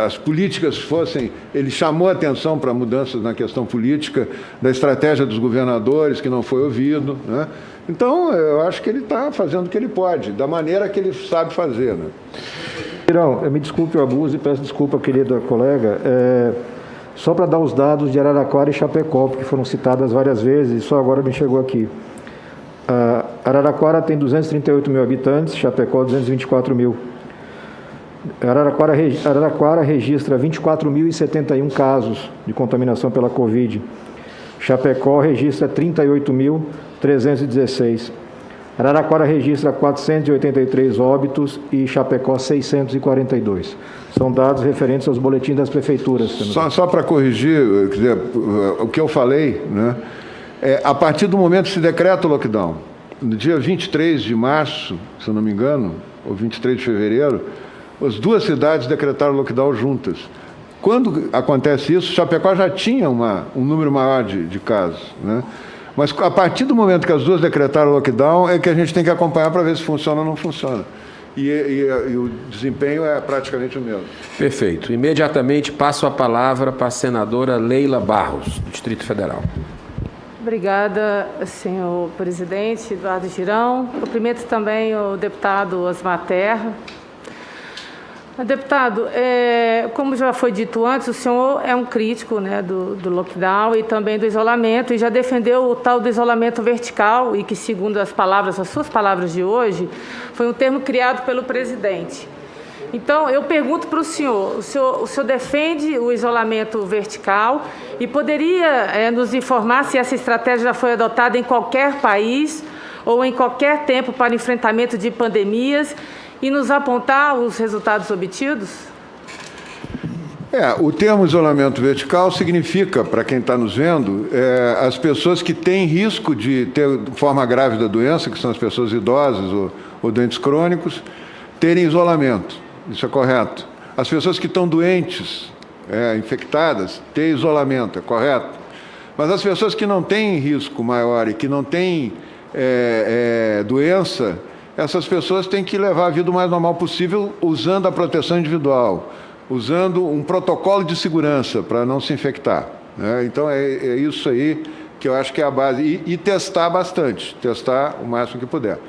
as políticas fossem... Ele chamou a atenção para mudanças na questão política, da estratégia dos governadores, que não foi ouvido, né? Então, eu acho que ele está fazendo o que ele pode, da maneira que ele sabe fazer, né? Girão, me desculpe o abuso e peço desculpa, querida colega. Só para dar os dados de Araraquara e Chapecó, porque foram citadas várias vezes e só agora me chegou aqui. Araraquara tem 238 mil habitantes, Chapecó 224 mil. Araraquara registra 24.071 casos de contaminação pela Covid. Chapecó registra 38.316. Araraquara registra 483 óbitos e Chapecó 642. São dados referentes aos boletins das prefeituras. Só para corrigir, quer dizer, o que eu falei, né? A partir do momento que se decreta o lockdown, no dia 23 de março, se eu não me engano, ou 23 de fevereiro, as duas cidades decretaram o lockdown juntas. Quando acontece isso, Chapecó já tinha um número maior de casos, né? Mas a partir do momento que as duas decretaram o lockdown, é que a gente tem que acompanhar para ver se funciona ou não funciona. E o desempenho é praticamente o mesmo. Perfeito. Imediatamente passo a palavra para a senadora Leila Barros, do Distrito Federal. Obrigada, senhor presidente Eduardo Girão. Cumprimento também o deputado Osmar Terra. Deputado, como já foi dito antes, o senhor é um crítico, né, do lockdown e também do isolamento, e já defendeu o tal do isolamento vertical, e que, segundo as suas palavras de hoje, foi um termo criado pelo presidente. Então, eu pergunto para o senhor defende o isolamento vertical e poderia nos informar se essa estratégia já foi adotada em qualquer país ou em qualquer tempo para enfrentamento de pandemias, e nos apontar os resultados obtidos? O termo isolamento vertical significa, para quem está nos vendo, as pessoas que têm risco de ter forma grave da doença, que são as pessoas idosas ou doentes crônicos, terem isolamento. Isso é correto. As pessoas que estão doentes, infectadas, têm isolamento, é correto. Mas as pessoas que não têm risco maior e que não têm doença, essas pessoas têm que levar a vida o mais normal possível usando a proteção individual, usando um protocolo de segurança para não se infectar, né? Então, é isso aí que eu acho que é a base. E testar bastante, testar o máximo que puder.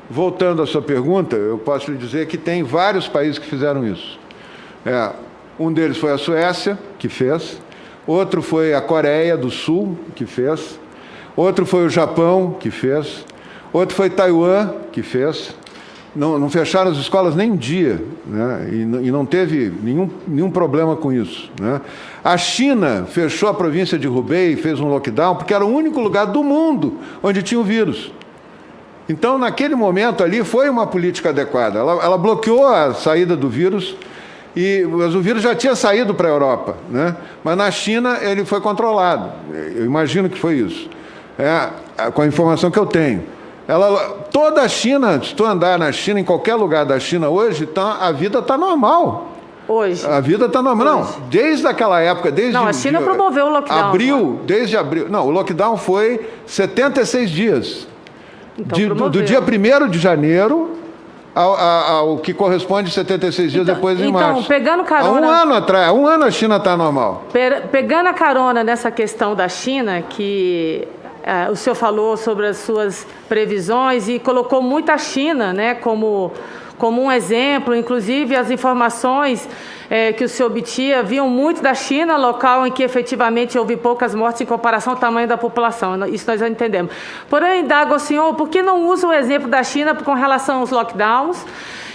Voltando à sua pergunta, eu posso lhe dizer que tem vários países que fizeram isso. Um deles foi a Suécia, que fez. Outro foi a Coreia do Sul, que fez. Outro foi o Japão, que fez. Outro foi Taiwan, que fez. Não fecharam as escolas nem um dia, né? E não teve nenhum problema com isso, né? A China fechou a província de Hubei e fez um lockdown, porque era o único lugar do mundo onde tinha o vírus. Então, naquele momento ali, foi uma política adequada. Ela bloqueou a saída do vírus, mas o vírus já tinha saído para a Europa, né? Mas na China ele foi controlado. Eu imagino que foi isso, com a informação que eu tenho. Toda a China, se tu andar na China, em qualquer lugar da China hoje, a vida está normal. Hoje? A vida está normal. Hoje. Não, desde aquela época, a China promoveu o lockdown. Desde abril. Não, o lockdown foi 76 dias. Então, do dia 1º de janeiro ao que corresponde 76 dias depois em março. Então, pegando carona... Há um ano a China está normal. Pegando a carona nessa questão da China, que... o senhor falou sobre as suas previsões e colocou muito a China, né, como um exemplo. Inclusive, as informações que o senhor obtinha vinham muito da China, local em que efetivamente houve poucas mortes em comparação ao tamanho da população. Isso nós já entendemos. Porém, indago ao senhor, por que não usa o exemplo da China com relação aos lockdowns?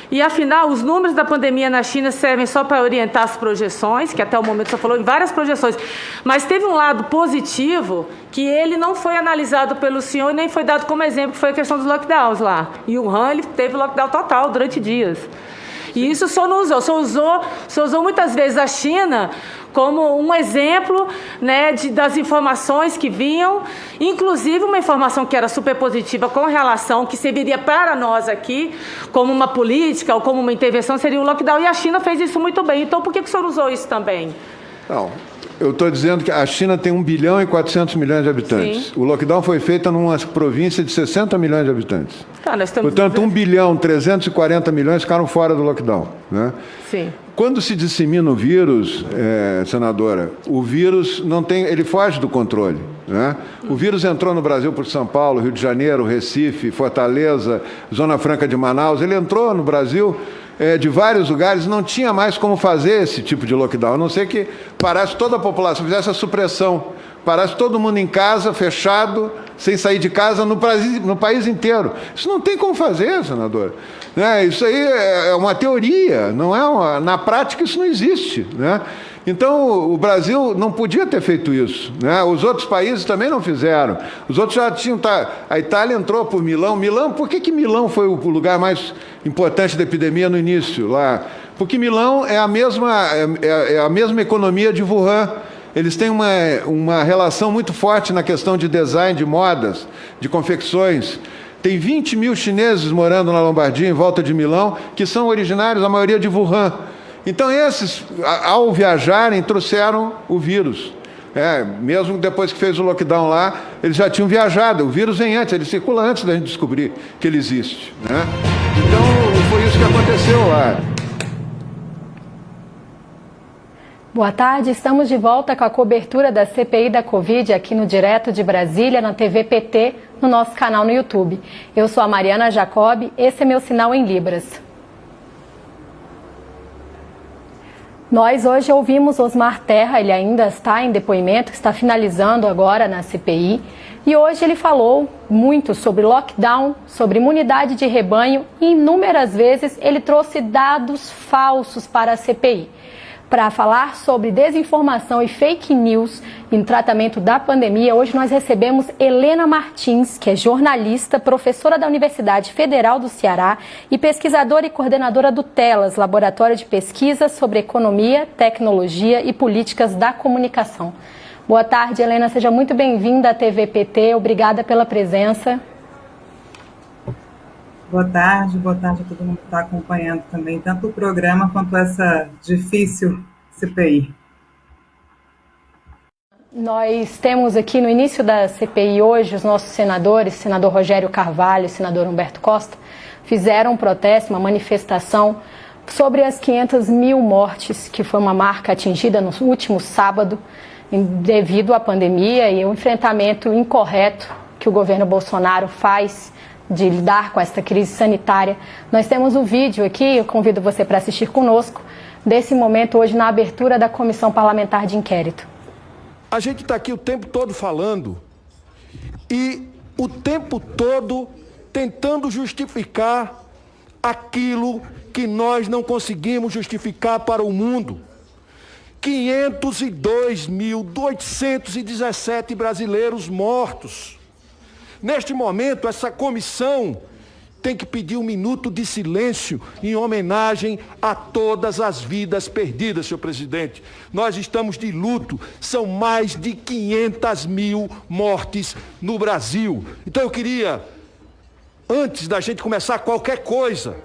E, afinal, os números da pandemia na China servem só para orientar as projeções, que até o momento o senhor falou em várias projeções, mas teve um lado positivo que ele não foi analisado pelo senhor e nem foi dado como exemplo, que foi a questão dos lockdowns lá. E o Wuhan, ele teve lockdown total durante dias. E isso o senhor não usou. O senhor usou muitas vezes a China como um exemplo, né, das informações que vinham, inclusive uma informação que era super positiva com relação, que serviria para nós aqui, como uma política ou como uma intervenção, seria o lockdown. E a China fez isso muito bem. Então, por que o senhor usou isso também? Não, Eu estou dizendo que a China tem 1 bilhão e 400 milhões de habitantes. Sim. O lockdown foi feito numa província de 60 milhões de habitantes. Tá, nós estamos... Portanto, 1 bilhão e 340 milhões ficaram fora do lockdown, né? Sim. Quando se dissemina o vírus, senadora, o vírus não tem, ele foge do controle, né? O vírus entrou no Brasil por São Paulo, Rio de Janeiro, Recife, Fortaleza, Zona Franca de Manaus. Ele entrou no Brasil de vários lugares, não tinha mais como fazer esse tipo de lockdown, a não ser que parasse toda a população, fizesse a supressão, parasse todo mundo em casa, fechado, sem sair de casa, no país inteiro. Isso não tem como fazer, senador. Né? Isso aí é uma teoria, não é na prática isso não existe. Né? Então, o Brasil não podia ter feito isso. Né? Os outros países também não fizeram. Os outros já tinham... A Itália entrou por Milão. Por que Milão foi o lugar mais importante da epidemia no início? Lá? Porque Milão é a mesma economia de Wuhan. Eles têm uma relação muito forte na questão de design, de modas, de confecções. Tem 20 mil chineses morando na Lombardia, em volta de Milão, que são originários, a maioria de Wuhan. Então, esses, ao viajarem, trouxeram o vírus. Mesmo depois que fez o lockdown lá, eles já tinham viajado. O vírus vem antes, ele circula antes da gente descobrir que ele existe. Né? Então, foi isso que aconteceu lá. Boa tarde, estamos de volta com a cobertura da CPI da Covid aqui no Direto de Brasília, na TV PT, no nosso canal no YouTube. Eu sou a Mariana Jacob, esse é meu sinal em Libras. Nós hoje ouvimos Osmar Terra, ele ainda está em depoimento, que está finalizando agora na CPI. E hoje ele falou muito sobre lockdown, sobre imunidade de rebanho e inúmeras vezes ele trouxe dados falsos para a CPI. Para falar sobre desinformação e fake news em tratamento da pandemia, hoje nós recebemos Helena Martins, que é jornalista, professora da Universidade Federal do Ceará e pesquisadora e coordenadora do TELAS, Laboratório de Pesquisa sobre Economia, Tecnologia e Políticas da Comunicação. Boa tarde, Helena, seja muito bem-vinda à TV PT, obrigada pela presença. Boa tarde a todo mundo que está acompanhando também, tanto o programa quanto essa difícil CPI. Nós temos aqui no início da CPI hoje os nossos senadores, senador Rogério Carvalho e senador Humberto Costa, fizeram um protesto, uma manifestação sobre as 500 mil mortes, que foi uma marca atingida no último sábado devido à pandemia e o enfrentamento incorreto que o governo Bolsonaro faz de lidar com esta crise sanitária. Nós temos um vídeo aqui, eu convido você para assistir conosco, desse momento hoje na abertura da Comissão Parlamentar de Inquérito. A gente está aqui o tempo todo falando e o tempo todo tentando justificar aquilo que nós não conseguimos justificar para o mundo. 502.817 brasileiros mortos. Neste momento, essa comissão tem que pedir um minuto de silêncio em homenagem a todas as vidas perdidas, senhor presidente. Nós estamos de luto, são mais de 500 mil mortes no Brasil. Então eu queria, antes da gente começar qualquer coisa,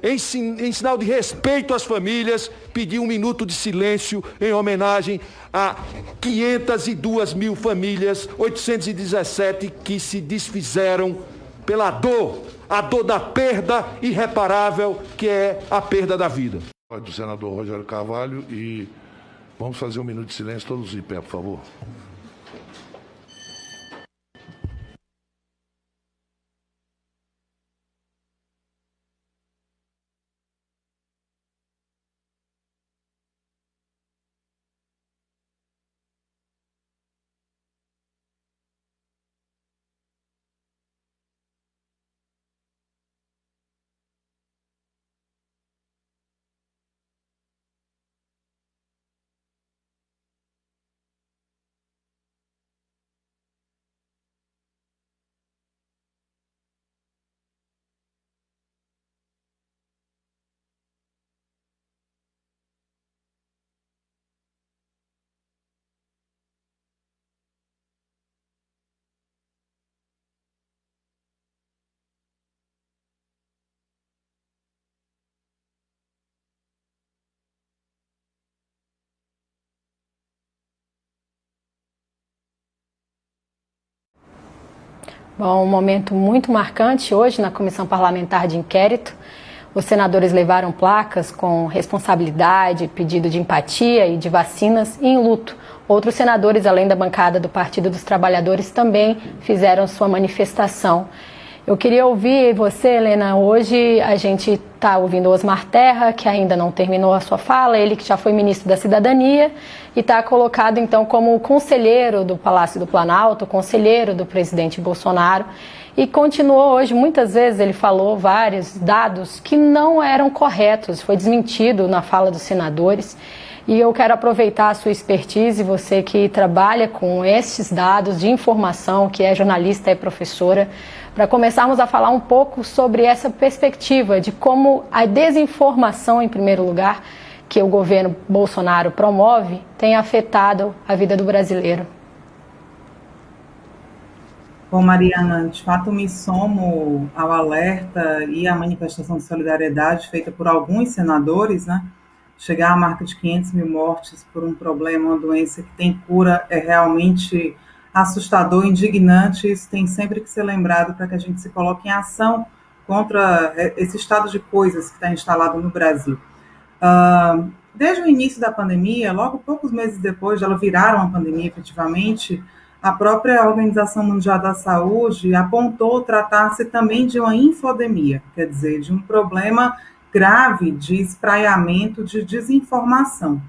em sinal de respeito às famílias, pedir um minuto de silêncio em homenagem a 502 mil famílias, 817 que se desfizeram pela dor, a dor da perda irreparável, que é a perda da vida. Do senador Rogério Carvalho, e vamos fazer um minuto de silêncio, todos em pé, por favor. Bom, um momento muito marcante hoje na Comissão Parlamentar de Inquérito. Os senadores levaram placas com responsabilidade, pedido de empatia e de vacinas e em luto. Outros senadores, além da bancada do Partido dos Trabalhadores, também fizeram sua manifestação. Eu queria ouvir você, Helena. Hoje a gente está ouvindo Osmar Terra, que ainda não terminou a sua fala, ele que já foi ministro da Cidadania e está colocado então como conselheiro do Palácio do Planalto, conselheiro do presidente Bolsonaro. E continuou hoje, muitas vezes ele falou vários dados que não eram corretos, foi desmentido na fala dos senadores. E eu quero aproveitar a sua expertise, você que trabalha com esses dados de informação, que é jornalista e professora, para começarmos a falar um pouco sobre essa perspectiva de como a desinformação, em primeiro lugar, que o governo Bolsonaro promove, tem afetado a vida do brasileiro. Bom, Mariana, de fato me somo ao alerta e à manifestação de solidariedade feita por alguns senadores, né? Chegar à marca de 500 mil mortes por um problema, uma doença que tem cura, é realmente assustador, indignante. Isso tem sempre que ser lembrado para que a gente se coloque em ação contra esse estado de coisas que está instalado no Brasil. Desde o início da pandemia, logo poucos meses depois de ela virar uma pandemia efetivamente, a própria Organização Mundial da Saúde apontou tratar-se também de uma infodemia, quer dizer, de um problema grave de espraiamento de desinformação.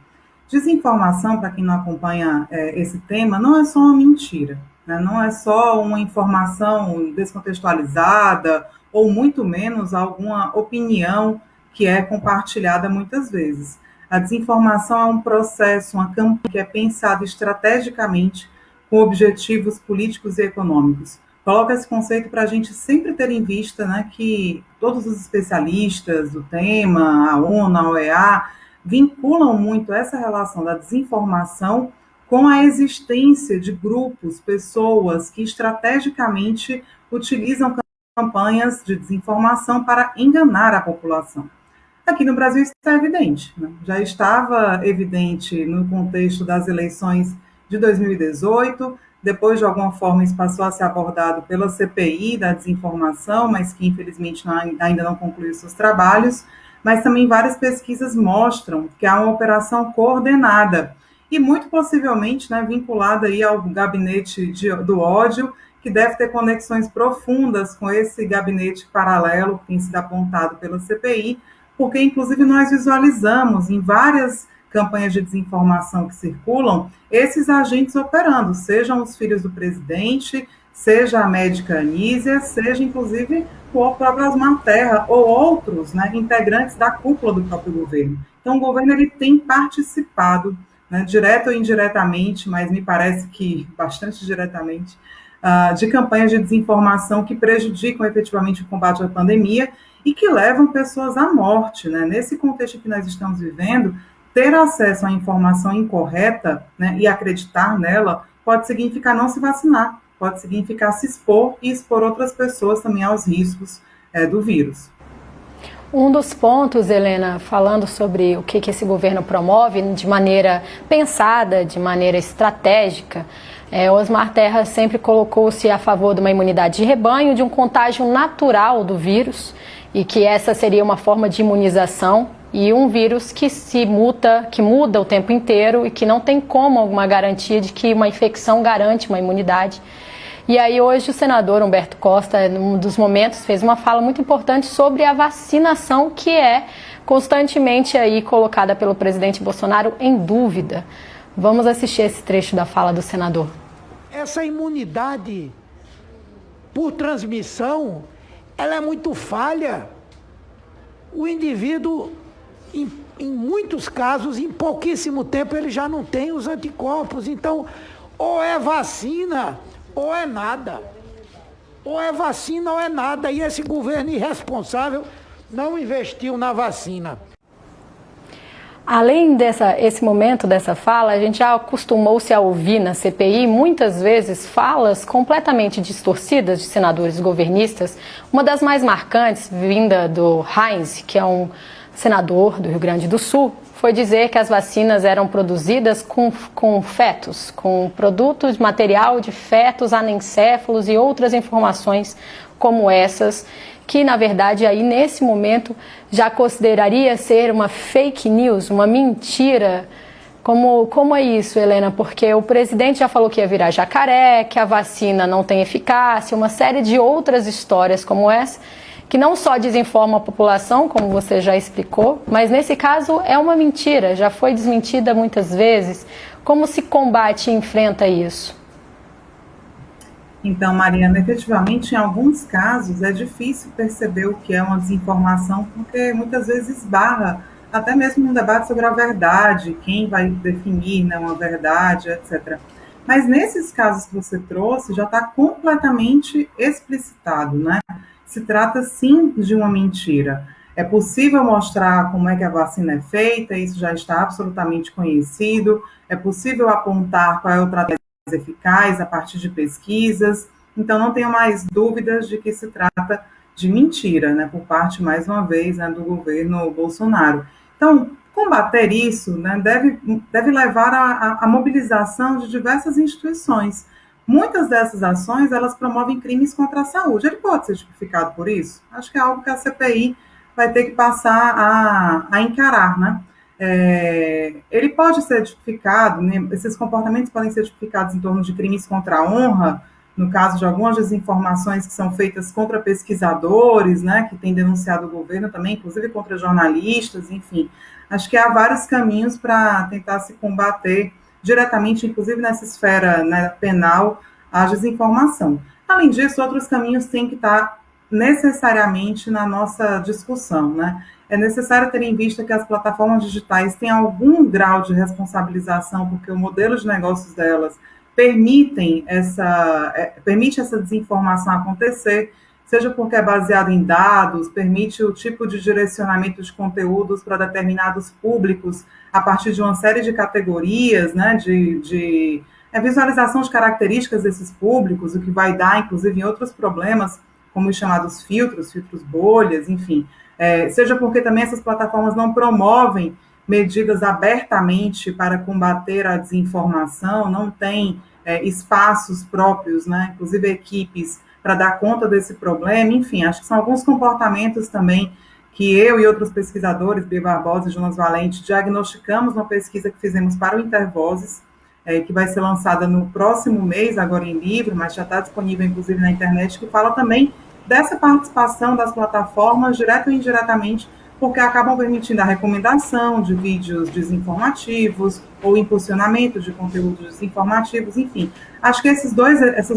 Desinformação, para quem não acompanha esse tema, não é só uma mentira, né? Não é só uma informação descontextualizada ou muito menos alguma opinião que é compartilhada muitas vezes. A desinformação é um processo, uma campanha que é pensada estrategicamente com objetivos políticos e econômicos. Coloca esse conceito para a gente sempre ter em vista, né, que todos os especialistas do tema, a ONU, a OEA, vinculam muito essa relação da desinformação com a existência de grupos, pessoas que estrategicamente utilizam campanhas de desinformação para enganar a população. Aqui no Brasil isso está evidente, né? Já estava evidente no contexto das eleições de 2018, depois de alguma forma isso passou a ser abordado pela CPI da desinformação, mas que infelizmente ainda não concluiu seus trabalhos, mas também várias pesquisas mostram que há uma operação coordenada e muito possivelmente, né, vinculada aí ao gabinete do ódio, que deve ter conexões profundas com esse gabinete paralelo que tem sido apontado pela CPI, porque inclusive nós visualizamos em várias campanhas de desinformação que circulam, esses agentes operando, sejam os filhos do presidente, seja a médica Anísia, seja inclusive o próprio Osmar Terra ou outros, né, integrantes da cúpula do próprio governo. Então o governo ele tem participado, né, direto ou indiretamente, mas me parece que bastante diretamente, de campanhas de desinformação que prejudicam efetivamente o combate à pandemia e que levam pessoas à morte, né? Nesse contexto que nós estamos vivendo, ter acesso à informação incorreta, né, e acreditar nela pode significar não se vacinar, pode significar se expor e expor outras pessoas também aos riscos do vírus. Um dos pontos, Helena, falando sobre o que esse governo promove de maneira pensada, de maneira estratégica, Osmar Terra sempre colocou-se a favor de uma imunidade de rebanho, de um contágio natural do vírus, e que essa seria uma forma de imunização, e um vírus que que muda o tempo inteiro e que não tem como alguma garantia de que uma infecção garante uma imunidade. E aí hoje o senador Humberto Costa, num dos momentos, fez uma fala muito importante sobre a vacinação, que é constantemente aí colocada pelo presidente Bolsonaro em dúvida. Vamos assistir esse trecho da fala do senador. Essa imunidade por transmissão, ela é muito falha. O indivíduo, em muitos casos, em pouquíssimo tempo, ele já não tem os anticorpos. Então, ou é vacina ou é nada. Ou é vacina ou é nada. E esse governo irresponsável não investiu na vacina. Além esse momento dessa fala, a gente já acostumou-se a ouvir na CPI muitas vezes falas completamente distorcidas de senadores governistas. Uma das mais marcantes, vinda do Heinz, que é um senador do Rio Grande do Sul, foi dizer que as vacinas eram produzidas com fetos, com produtos, material de fetos, anencéfalos e outras informações como essas, que na verdade aí nesse momento já consideraria ser uma fake news, uma mentira. Como é isso, Helena? Porque o presidente já falou que ia virar jacaré, que a vacina não tem eficácia, uma série de outras histórias como essa, que não só desinforma a população, como você já explicou, mas nesse caso é uma mentira, já foi desmentida muitas vezes. Como se combate e enfrenta isso? Então, Mariana, efetivamente, em alguns casos é difícil perceber o que é uma desinformação, porque muitas vezes esbarra até mesmo no debate sobre a verdade, quem vai definir, né, uma verdade, etc. Mas nesses casos que você trouxe, já está completamente explicitado, né? Se trata, sim, de uma mentira. É possível mostrar como é que a vacina é feita, isso já está absolutamente conhecido, é possível apontar qual é o tratamento mais eficaz a partir de pesquisas, então não tenho mais dúvidas de que se trata de mentira, né, por parte, mais uma vez, né, do governo Bolsonaro. Então, combater isso, né, deve levar à mobilização de diversas instituições. Muitas dessas ações, elas promovem crimes contra a saúde. Ele pode ser tipificado por isso? Acho que é algo que a CPI vai ter que passar a encarar, né? Ele pode ser tipificado, né, esses comportamentos podem ser tipificados em torno de crimes contra a honra, no caso de algumas desinformações que são feitas contra pesquisadores, né, que têm denunciado o governo também, inclusive contra jornalistas, enfim. Acho que há vários caminhos para tentar se combater diretamente, inclusive nessa esfera, né, penal, a desinformação. Além disso, outros caminhos têm que estar necessariamente na nossa discussão, né? É necessário ter em vista que as plataformas digitais têm algum grau de responsabilização, porque o modelo de negócios delas permite essa desinformação acontecer, seja porque é baseado em dados, permite o tipo de direcionamento de conteúdos para determinados públicos a partir de uma série de categorias, né, de visualização de características desses públicos, o que vai dar, inclusive, em outros problemas, como os chamados filtros bolhas, enfim. Seja porque também essas plataformas não promovem medidas abertamente para combater a desinformação, não tem espaços próprios, né, inclusive equipes, para dar conta desse problema, enfim, acho que são alguns comportamentos também que eu e outros pesquisadores, Bia Barbosa e Jonas Valente, diagnosticamos numa pesquisa que fizemos para o Intervozes, que vai ser lançada no próximo mês, agora em livro, mas já está disponível, inclusive, na internet, que fala também dessa participação das plataformas, direto ou indiretamente, porque acabam permitindo a recomendação de vídeos desinformativos ou impulsionamento de conteúdos desinformativos, enfim. Acho que essas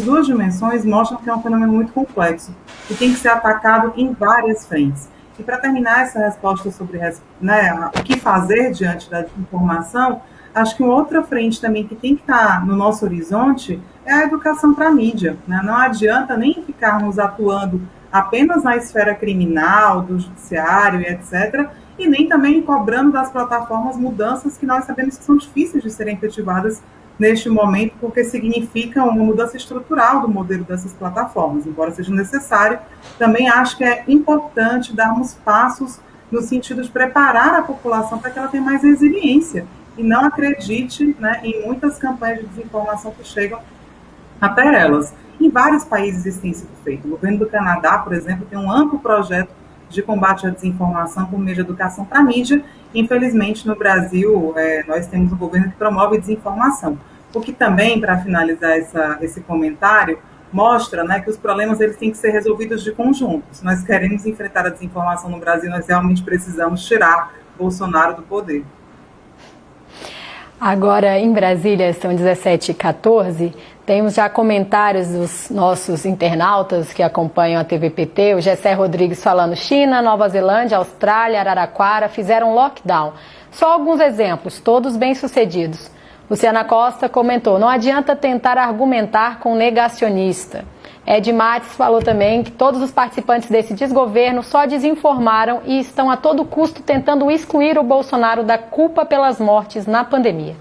duas dimensões mostram que é um fenômeno muito complexo e tem que ser atacado em várias frentes. E para terminar essa resposta sobre, né, o que fazer diante da desinformação, acho que uma outra frente também que tem que estar no nosso horizonte é a educação para a mídia, né? Não adianta nem ficarmos atuando apenas na esfera criminal, do judiciário e etc., e nem também cobrando das plataformas mudanças que nós sabemos que são difíceis de serem efetivadas neste momento, porque significam uma mudança estrutural do modelo dessas plataformas, embora seja necessário. Também acho que é importante darmos passos no sentido de preparar a população para que ela tenha mais resiliência e não acredite, né, em muitas campanhas de desinformação que chegam até elas. Em vários países isso tem sido feito. O governo do Canadá, por exemplo, tem um amplo projeto de combate à desinformação por meio de educação para a mídia. Infelizmente, no Brasil, nós temos um governo que promove desinformação. O que também, para finalizar esse comentário, mostra, né, que os problemas eles têm que ser resolvidos de conjunto. Se nós queremos enfrentar a desinformação no Brasil, nós realmente precisamos tirar Bolsonaro do poder. Agora, em Brasília, são 17h14, temos já comentários dos nossos internautas que acompanham a TVPT, o Gessé Rodrigues falando: China, Nova Zelândia, Austrália, Araraquara fizeram lockdown. Só alguns exemplos, todos bem-sucedidos. Luciana Costa comentou: não adianta tentar argumentar com negacionista. Ed Mates falou também que todos os participantes desse desgoverno só desinformaram e estão a todo custo tentando excluir o Bolsonaro da culpa pelas mortes na pandemia.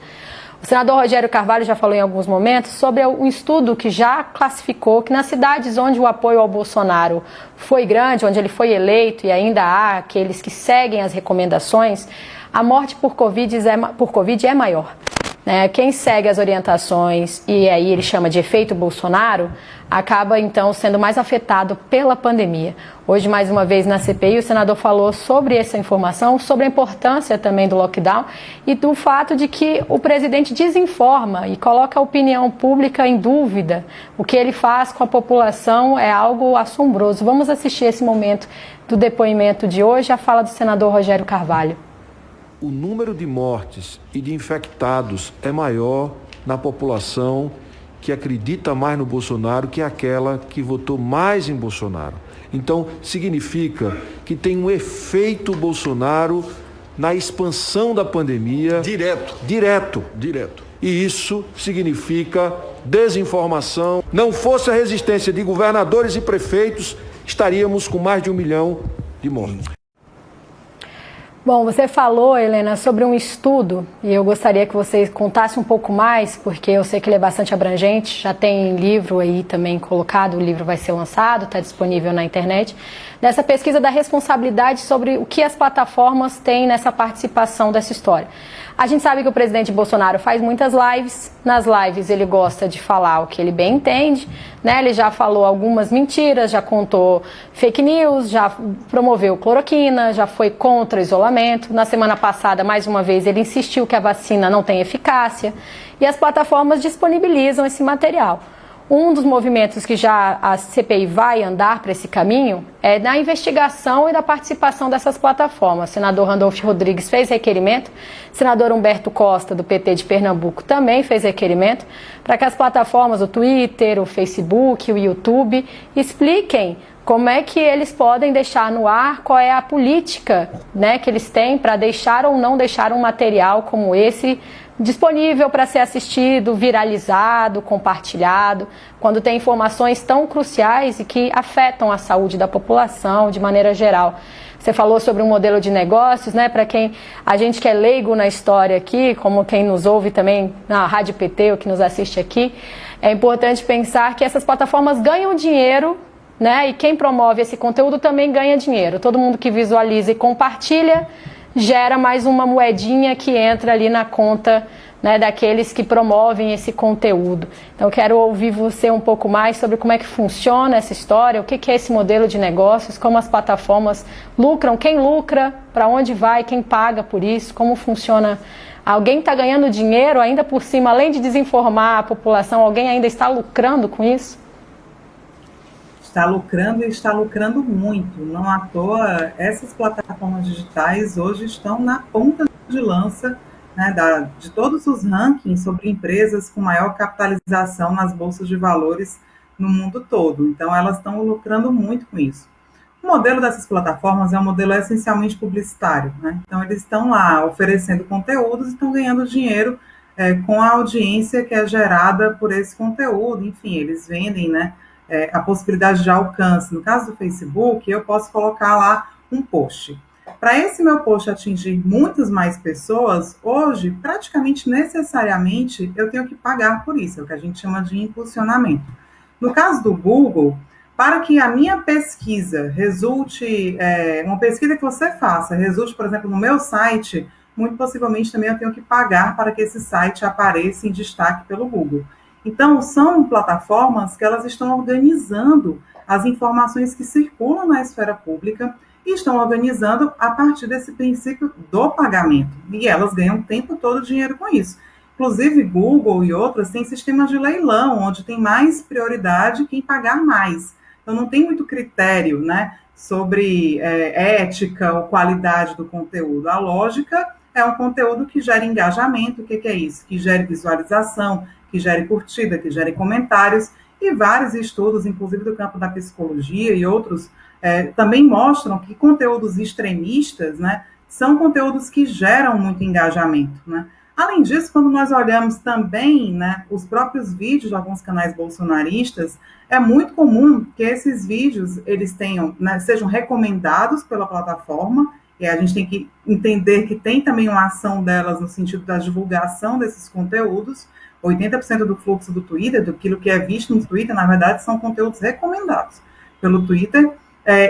O senador Rogério Carvalho já falou em alguns momentos sobre um estudo que já classificou que nas cidades onde o apoio ao Bolsonaro foi grande, onde ele foi eleito e ainda há aqueles que seguem as recomendações, a morte por Covid é maior. Quem segue as orientações, e aí ele chama de efeito Bolsonaro, acaba então sendo mais afetado pela pandemia. Hoje, mais uma vez na CPI, o senador falou sobre essa informação, sobre a importância também do lockdown e do fato de que o presidente desinforma e coloca a opinião pública em dúvida. O que ele faz com a população é algo assombroso. Vamos assistir esse momento do depoimento de hoje, a fala do senador Rogério Carvalho. O número de mortes e de infectados é maior na população que acredita mais no Bolsonaro que aquela que votou mais em Bolsonaro. Então, significa que tem um efeito Bolsonaro na expansão da pandemia. Direto. E isso significa desinformação. Não fosse a resistência de governadores e prefeitos, estaríamos com mais de 1 milhão de mortos. Bom, você falou, Helena, sobre um estudo e eu gostaria que você contasse um pouco mais, porque eu sei que ele é bastante abrangente, já tem livro aí também colocado, o livro vai ser lançado, está disponível na internet, dessa pesquisa da responsabilidade sobre o que as plataformas têm nessa participação dessa história. A gente sabe que o presidente Bolsonaro faz muitas lives, nas lives ele gosta de falar o que ele bem entende, né? Ele já falou algumas mentiras, já contou fake news, já promoveu cloroquina, já foi contra o isolamento. Na semana passada, mais uma vez, ele insistiu que a vacina não tem eficácia e as plataformas disponibilizam esse material. Um dos movimentos que já a CPI vai andar para esse caminho é na investigação e da participação dessas plataformas. O senador Randolfo Rodrigues fez requerimento, o senador Humberto Costa, do PT de Pernambuco, também fez requerimento para que as plataformas, o Twitter, o Facebook, o YouTube, expliquem como é que eles podem deixar no ar, qual é a política, né, que eles têm para deixar ou não deixar um material como esse disponível para ser assistido, viralizado, compartilhado, quando tem informações tão cruciais e que afetam a saúde da população de maneira geral. Você falou sobre um modelo de negócios, né? Para quem a gente que é leigo na história aqui, como quem nos ouve também na Rádio PT ou que nos assiste aqui, é importante pensar que essas plataformas ganham dinheiro, né? E quem promove esse conteúdo também ganha dinheiro. Todo mundo que visualiza e compartilha gera mais uma moedinha que entra ali na conta, né, daqueles que promovem esse conteúdo. Então, quero ouvir você um pouco mais sobre como é que funciona essa história, o que é esse modelo de negócios, como as plataformas lucram, quem lucra, para onde vai, quem paga por isso, como funciona. Alguém está ganhando dinheiro ainda por cima, além de desinformar a população, alguém ainda está lucrando com isso? Está lucrando e está lucrando muito. Não à toa, essas plataformas digitais hoje estão na ponta de lança, né, de todos os rankings sobre empresas com maior capitalização nas bolsas de valores no mundo todo. Então, elas estão lucrando muito com isso. O modelo dessas plataformas é um modelo essencialmente publicitário, né? Então, eles estão lá oferecendo conteúdos e estão ganhando dinheiro com a audiência que é gerada por esse conteúdo. Enfim, eles vendem, né, a possibilidade de alcance. No caso do Facebook, eu posso colocar lá um post. Para esse meu post atingir muitas mais pessoas, hoje, praticamente necessariamente, eu tenho que pagar por isso, é o que a gente chama de impulsionamento. No caso do Google, para que a minha pesquisa resulte, uma pesquisa que você faça, resulte, por exemplo, no meu site, muito possivelmente também eu tenho que pagar para que esse site apareça em destaque pelo Google. Então, são plataformas que elas estão organizando as informações que circulam na esfera pública e estão organizando a partir desse princípio do pagamento. E elas ganham o tempo todo dinheiro com isso. Inclusive, Google e outras têm sistemas de leilão, onde tem mais prioridade quem pagar mais. Então, não tem muito critério, né, sobre ética ou qualidade do conteúdo. A lógica é um conteúdo que gera engajamento. O que é isso? Que gere visualização, que gere curtida, que gere comentários, e vários estudos, inclusive do campo da psicologia e outros, também mostram que conteúdos extremistas, né, são conteúdos que geram muito engajamento, né? Além disso, quando nós olhamos também, né, os próprios vídeos de alguns canais bolsonaristas, é muito comum que esses vídeos eles tenham, né, sejam recomendados pela plataforma, e a gente tem que entender que tem também uma ação delas no sentido da divulgação desses conteúdos. 80% do fluxo do Twitter, daquilo que é visto no Twitter, na verdade, são conteúdos recomendados pelo Twitter.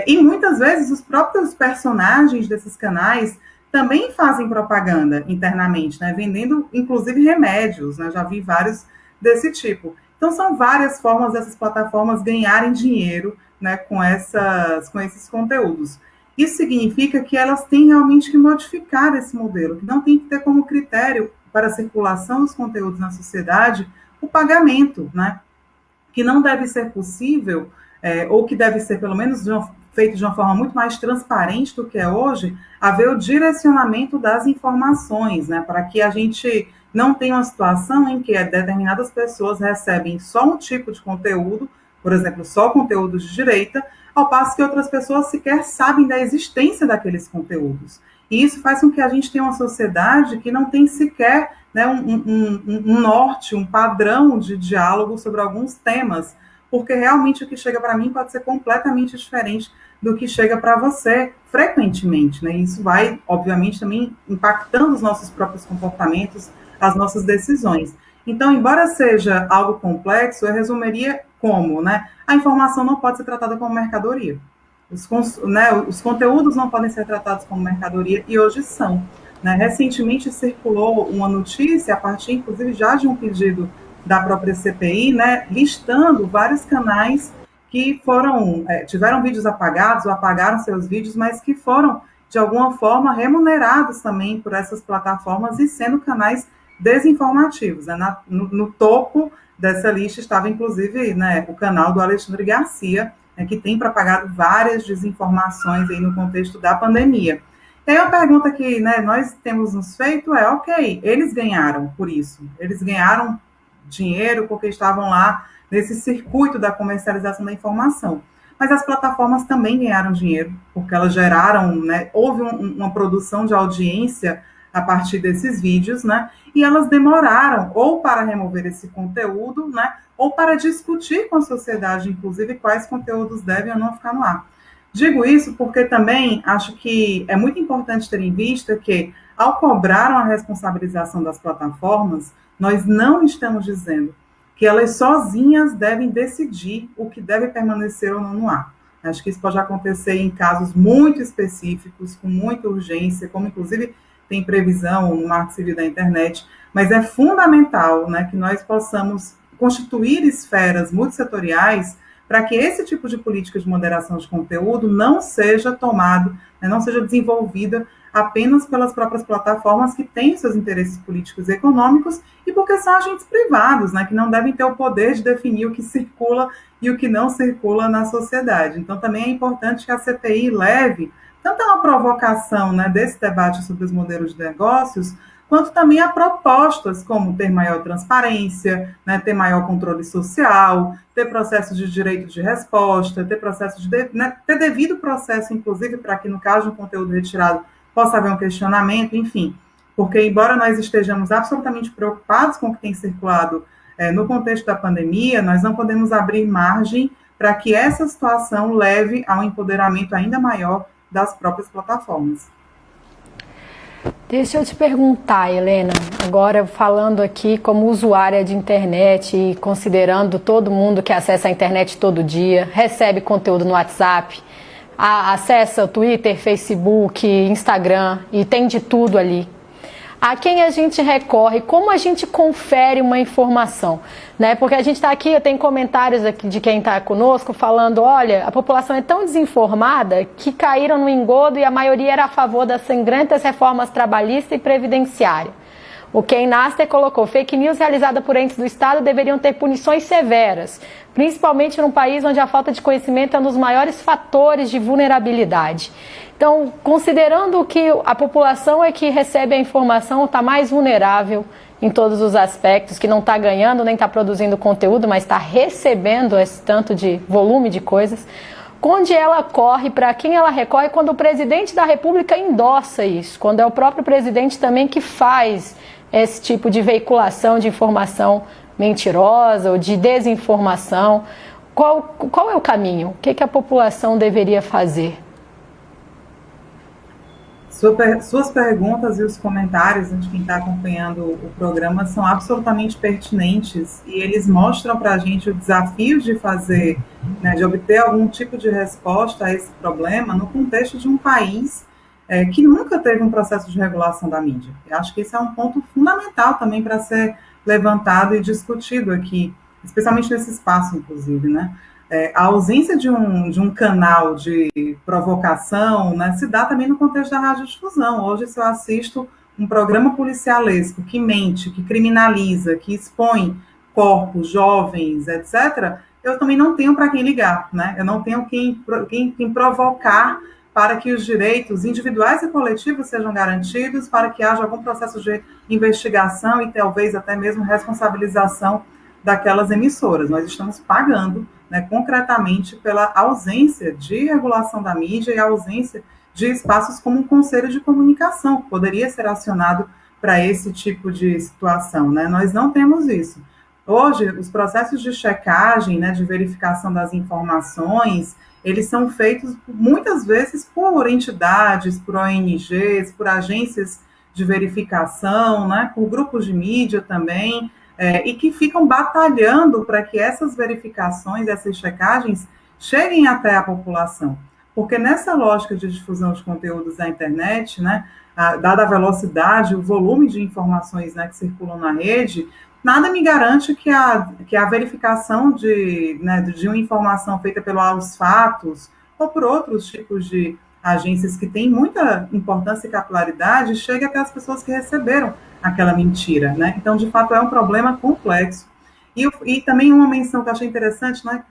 E muitas vezes os próprios personagens desses canais também fazem propaganda internamente, né, vendendo inclusive remédios, né, já vi vários desse tipo. Então são várias formas dessas plataformas ganharem dinheiro, né, com esses conteúdos. Isso significa que elas têm realmente que modificar esse modelo, que não tem que ter como critério para a circulação dos conteúdos na sociedade o pagamento, né, que não deve ser possível, ou que deve ser pelo menos feito de uma forma muito mais transparente do que é hoje, haver o direcionamento das informações, né, para que a gente não tenha uma situação em que determinadas pessoas recebem só um tipo de conteúdo, por exemplo, só conteúdos de direita, ao passo que outras pessoas sequer sabem da existência daqueles conteúdos. E isso faz com que a gente tenha uma sociedade que não tem sequer, né, um norte, um padrão de diálogo sobre alguns temas, porque realmente o que chega para mim pode ser completamente diferente do que chega para você frequentemente, né? Isso vai, obviamente, também impactando os nossos próprios comportamentos, as nossas decisões. Então, embora seja algo complexo, eu resumiria como, né? A informação não pode ser tratada como mercadoria. Os conteúdos não podem ser tratados como mercadoria, e hoje são. Né? Recentemente circulou uma notícia, a partir, inclusive, já de um pedido da própria CPI, né, listando vários canais que tiveram vídeos apagados ou apagaram seus vídeos, mas que foram, de alguma forma, remunerados também por essas plataformas e sendo canais desinformativos. Né? No topo dessa lista estava, inclusive, né, o canal do Alexandre Garcia, né, que tem propagado várias desinformações aí no contexto da pandemia. E aí a pergunta que, né, nós temos nos feito é, ok, eles ganharam por isso, eles ganharam dinheiro porque estavam lá nesse circuito da comercialização da informação. Mas as plataformas também ganharam dinheiro, porque elas geraram, né, houve uma produção de audiência a partir desses vídeos, né, e elas demoraram ou para remover esse conteúdo, né, ou para discutir com a sociedade, inclusive, quais conteúdos devem ou não ficar no ar. Digo isso porque também acho que é muito importante ter em vista que, ao cobrar uma responsabilização das plataformas, nós não estamos dizendo que elas sozinhas devem decidir o que deve permanecer ou não no ar. Acho que isso pode acontecer em casos muito específicos, com muita urgência, como inclusive tem previsão no Marco Civil da Internet, mas é fundamental, né, que nós possamos constituir esferas multissetoriais para que esse tipo de política de moderação de conteúdo não seja tomado, né, não seja desenvolvida apenas pelas próprias plataformas que têm seus interesses políticos e econômicos e porque são agentes privados, né, que não devem ter o poder de definir o que circula e o que não circula na sociedade. Então, também é importante que a CPI leve tanto a provocação, né, desse debate sobre os modelos de negócios, quanto também a propostas como ter maior transparência, né, ter maior controle social, ter processos de direito de resposta, ter processos ter devido processo, inclusive, para que, no caso de um conteúdo retirado, possa haver um questionamento, enfim. Porque, embora nós estejamos absolutamente preocupados com o que tem circulado no contexto da pandemia, nós não podemos abrir margem para que essa situação leve a um empoderamento ainda maior das próprias plataformas. Deixa eu te perguntar, Helena, agora falando aqui como usuária de internet e considerando todo mundo que acessa a internet todo dia, recebe conteúdo no WhatsApp, acessa o Twitter, Facebook, Instagram e tem de tudo ali. A quem a gente recorre, como a gente confere uma informação, né? Porque a gente está aqui, tem comentários aqui de quem está conosco falando, olha, a população é tão desinformada que caíram no engodo e a maioria era a favor das sangrentas reformas trabalhista e previdenciária. O Ken Naster colocou, fake news realizada por entes do Estado deveriam ter punições severas, principalmente num país onde a falta de conhecimento é um dos maiores fatores de vulnerabilidade. Então, considerando que a população é que recebe a informação, está mais vulnerável em todos os aspectos, que não está ganhando nem está produzindo conteúdo, mas está recebendo esse tanto de volume de coisas, onde ela corre, para quem ela recorre, quando o presidente da República endossa isso, quando é o próprio presidente também que faz esse tipo de veiculação de informação mentirosa ou de desinformação. Qual é o caminho? O que a população deveria fazer? Suas perguntas e os comentários de quem está acompanhando o programa são absolutamente pertinentes e eles mostram para a gente o desafio de fazer, né, de obter algum tipo de resposta a esse problema no contexto de um país que nunca teve um processo de regulação da mídia. Eu acho que esse é um ponto fundamental também para ser levantado e discutido aqui, especialmente nesse espaço, inclusive, né? A ausência de um canal de provocação, né, se dá também no contexto da radiodifusão. Hoje, se eu assisto um programa policialesco que mente, que criminaliza, que expõe corpos, jovens, etc., eu também não tenho para quem ligar, né? Eu não tenho quem provocar para que os direitos individuais e coletivos sejam garantidos, para que haja algum processo de investigação e talvez até mesmo responsabilização daquelas emissoras. Nós estamos pagando, né, concretamente pela ausência de regulação da mídia e a ausência de espaços como um conselho de comunicação, que poderia ser acionado para esse tipo de situação, né? Nós não temos isso. Hoje, os processos de checagem, né, de verificação das informações, eles são feitos muitas vezes por entidades, por ONGs, por agências de verificação, né, por grupos de mídia também, e que ficam batalhando para que essas verificações, essas checagens, cheguem até a população. Porque nessa lógica de difusão de conteúdos da internet, né, dada a velocidade, o volume de informações, né, que circulam na rede, nada me garante que a verificação de uma informação feita pelos fatos ou por outros tipos de agências que têm muita importância e capilaridade chegue até as pessoas que receberam aquela mentira, né? Então, de fato, é um problema complexo. E também uma menção que eu achei interessante, né,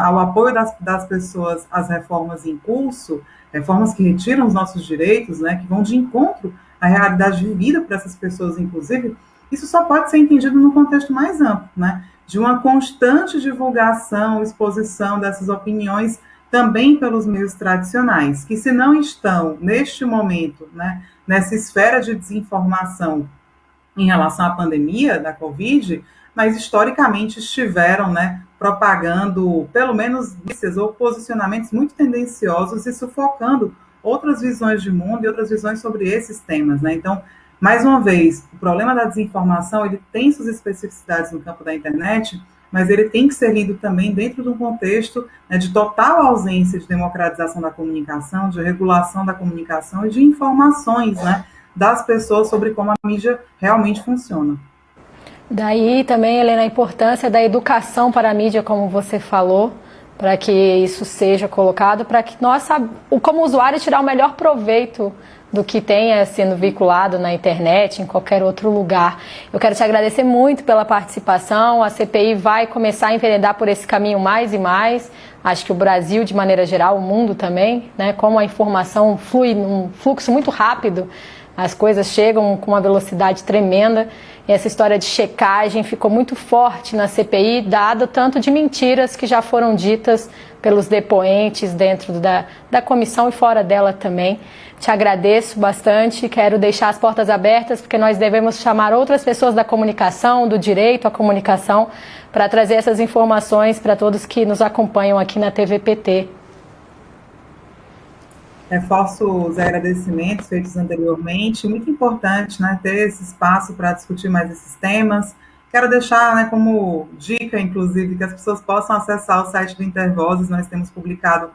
ao apoio das pessoas às reformas em curso, reformas que retiram os nossos direitos, né, que vão de encontro à realidade vivida por essas pessoas, inclusive. Isso só pode ser entendido no contexto mais amplo, né, de uma constante divulgação, exposição dessas opiniões também pelos meios tradicionais, que se não estão, neste momento, né, nessa esfera de desinformação em relação à pandemia da Covid, mas historicamente estiveram, né, propagando pelo menos notícias ou posicionamentos muito tendenciosos e sufocando outras visões de mundo e outras visões sobre esses temas, né? Então, mais uma vez, o problema da desinformação, ele tem suas especificidades no campo da internet, mas ele tem que ser lido também dentro de um contexto, né, de total ausência de democratização da comunicação, de regulação da comunicação e de informações, né, das pessoas sobre como a mídia realmente funciona. Daí também, Helena, a importância da educação para a mídia, como você falou, para que isso seja colocado, para que nós, como usuário, tirar o melhor proveito do que tenha sendo vinculado na internet, em qualquer outro lugar. Eu quero te agradecer muito pela participação. A CPI vai começar a enveredar por esse caminho mais e mais. Acho que o Brasil, de maneira geral, o mundo também, né? Como a informação flui num fluxo muito rápido, as coisas chegam com uma velocidade tremenda. E essa história de checagem ficou muito forte na CPI, dado tanto de mentiras que já foram ditas pelos depoentes dentro da comissão e fora dela também. Te agradeço bastante, quero deixar as portas abertas, porque nós devemos chamar outras pessoas da comunicação, do direito à comunicação, para trazer essas informações para todos que nos acompanham aqui na TVPT. Reforço os agradecimentos feitos anteriormente. Muito importante, né, ter esse espaço para discutir mais esses temas. Quero deixar, né, como dica, inclusive, que as pessoas possam acessar o site do Intervozes. Nós temos publicado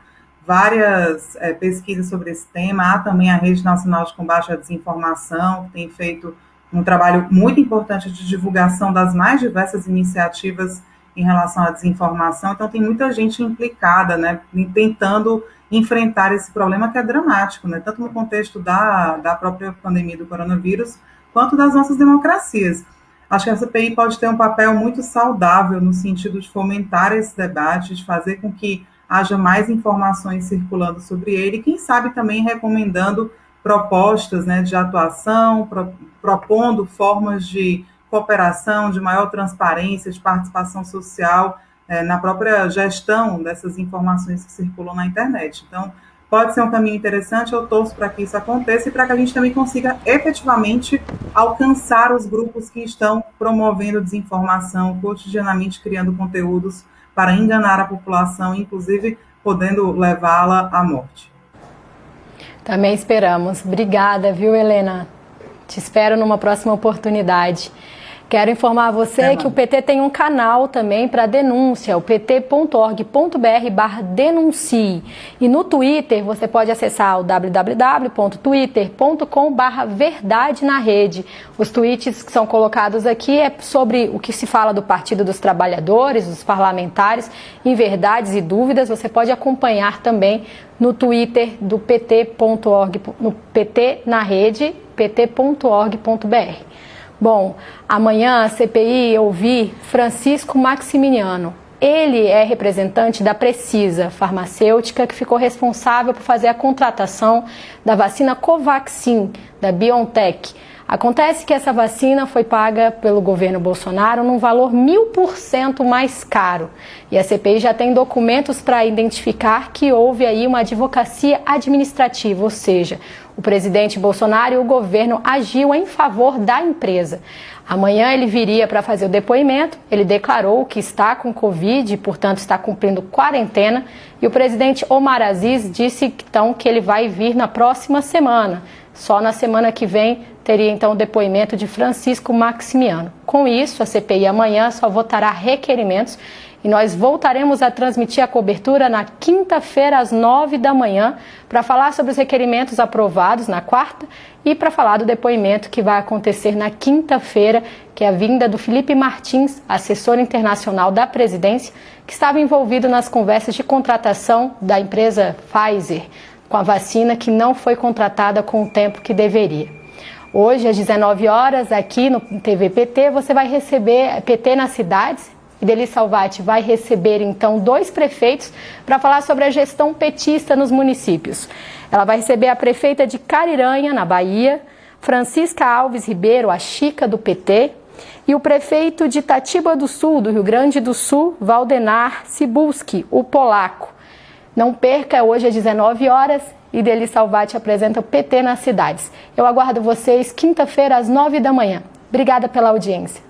várias pesquisas sobre esse tema. Há também a Rede Nacional de Combate à Desinformação, que tem feito um trabalho muito importante de divulgação das mais diversas iniciativas em relação à desinformação. Então, tem muita gente implicada, né, tentando enfrentar esse problema que é dramático, né, tanto no contexto da própria pandemia do coronavírus, quanto das nossas democracias. Acho que a CPI pode ter um papel muito saudável no sentido de fomentar esse debate, de fazer com que haja mais informações circulando sobre ele, e quem sabe também recomendando propostas, né, de atuação, propondo formas de cooperação, de maior transparência, de participação social na própria gestão dessas informações que circulam na internet. Então, pode ser um caminho interessante, eu torço para que isso aconteça e para que a gente também consiga efetivamente alcançar os grupos que estão promovendo desinformação, cotidianamente criando conteúdos para enganar a população, inclusive podendo levá-la à morte. Também esperamos. Obrigada, viu, Helena? Te espero numa próxima oportunidade. Quero informar você que o PT tem um canal também para denúncia, o pt.org.br/denuncie. E no Twitter você pode acessar o www.twitter.com/verdade na rede. Os tweets que são colocados aqui é sobre o que se fala do Partido dos Trabalhadores, dos parlamentares, em verdades e dúvidas. Você pode acompanhar também no Twitter do pt.org, no PT na rede, pt.org.br. Bom, amanhã a CPI ouvi Francisco Maximiano. Ele é representante da Precisa Farmacêutica, que ficou responsável por fazer a contratação da vacina Covaxin, da BioNTech. Acontece que essa vacina foi paga pelo governo Bolsonaro num valor 1000% mais caro. E a CPI já tem documentos para identificar que houve aí uma advocacia administrativa, ou seja, o presidente Bolsonaro e o governo agiu em favor da empresa. Amanhã ele viria para fazer o depoimento, ele declarou que está com Covid e, portanto, está cumprindo quarentena. E o presidente Omar Aziz disse, então, que ele vai vir na próxima semana. Só na semana que vem teria, então, o depoimento de Francisco Maximiano. Com isso, a CPI amanhã só votará requerimentos e nós voltaremos a transmitir a cobertura na quinta-feira, às 9 da manhã, para falar sobre os requerimentos aprovados na quarta e para falar do depoimento que vai acontecer na quinta-feira, que é a vinda do Felipe Martins, assessor internacional da presidência, que estava envolvido nas conversas de contratação da empresa Pfizer, com a vacina que não foi contratada com o tempo que deveria. Hoje, às 19 horas, aqui no TV PT, você vai receber PT nas cidades. Ideli Salvati vai receber, então, 2 prefeitos para falar sobre a gestão petista nos municípios. Ela vai receber a prefeita de Cariranha, na Bahia, Francisca Alves Ribeiro, a Chica do PT, e o prefeito de Itatiba do Sul, do Rio Grande do Sul, Valdenar Cibulski, o polaco. Não perca, hoje às 19 horas, Ideli Salvati apresenta o PT nas cidades. Eu aguardo vocês quinta-feira às 9 da manhã. Obrigada pela audiência.